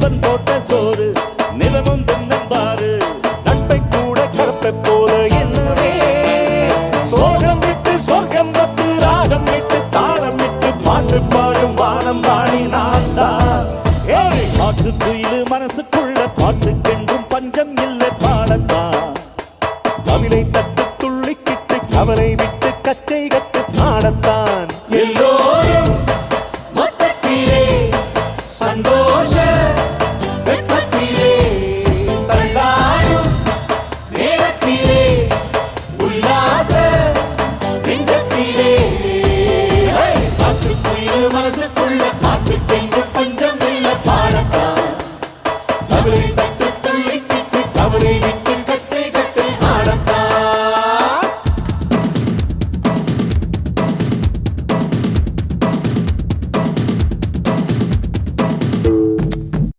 நண்பன் போட்ட சோறு நிலமும் தின்னம்பாரு நட்பை கூட கருப்பை போல என்னவே சோகம் விட்டு சொர்க்கம் பத்து ராகம் விட்டு தாளம் விட்டு பாட்டு பாடும் வானம் பாடி நான் தான் பாட்டு துயிலு மனசுக்குள்ள பாட்டுக்கென்றும் பஞ்சம் இல்லை